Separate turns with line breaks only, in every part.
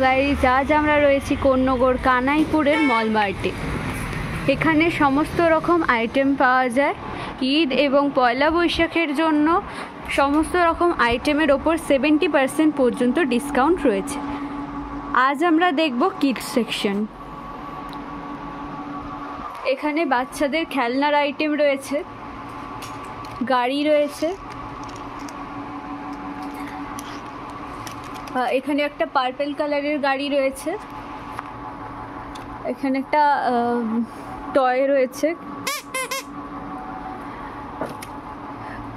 Guys, আজ আমরা রয়েছি কোন্নগর কানাইপুরের মলমার্টে। এখানে সমস্ত রকম আইটেম পাওয়া যায়। ঈদ এবং পয়লা বৈশাখের জন্য সমস্ত রকম আইটেমের ওপর 70% পর্যন্ত ডিসকাউন্ট রয়েছে। আজ আমরা দেখব কিডস সেকশন। এখানে বাচ্চাদের খেলনার আইটেম রয়েছে, গাড়ি রয়েছে। এখানে একটা পার্পল কালারের গাড়ি রয়েছে। এখানে একটা টয় রয়েছে।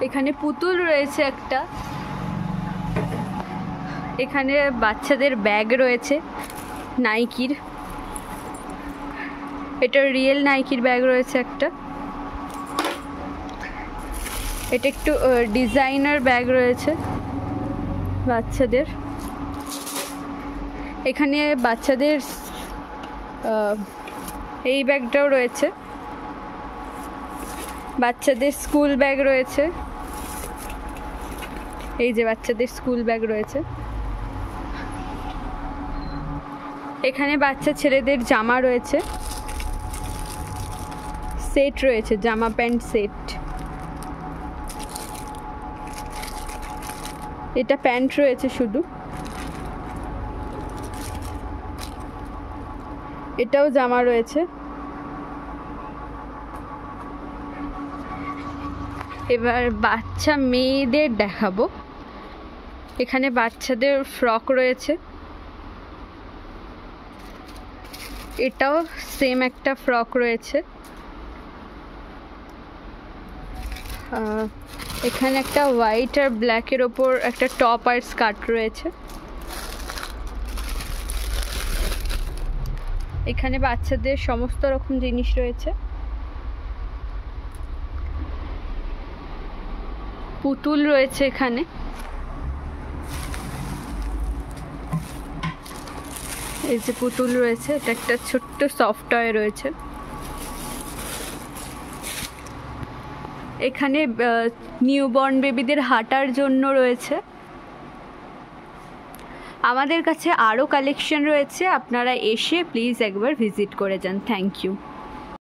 এখানে পুতুল রয়েছে একটা। এখানে বাচ্চাদের ব্যাগ রয়েছে নাইকির। এটা রিয়েল নাইকির ব্যাগ রয়েছে একটা। এটা একটু ডিজাইনার ব্যাগ রয়েছে বাচ্চাদের। এখানে বাচ্চাদের এই ব্যাগটাও রয়েছে। বাচ্চাদের স্কুল ব্যাগ রয়েছে। এই যে বাচ্চাদের স্কুল ব্যাগ রয়েছে। এখানে বাচ্চা ছেলেদের জামা রয়েছে, সেট রয়েছে, জামা প্যান্ট সেট। এটা প্যান্ট রয়েছে শুধু। এটাও জামা রয়েছে। এবার বাচ্চা মেয়েদের দেখাবো। এখানে বাচ্চাদের ফ্রক রয়েছে। এটাও সেম একটা ফ্রক রয়েছে। এখানে একটা হোয়াইট আর ব্ল্যাকের ওপর একটা টপ আর স্কার্ট রয়েছে। এখানে বাচ্চাদের সমস্ত রকম জিনিস রয়েছে। পুতুল রয়েছে এখানে। এই যে পুতুল রয়েছে, এটা একটা ছোট্ট সফট টয় রয়েছে। এখানে নিউবর্ন বেবিদের হাঁটার জন্য রয়েছে। আমাদের কাছে আরও কালেকশন রয়েছে, আপনারা এসে প্লিজ একবার ভিজিট করে যান। Thank you.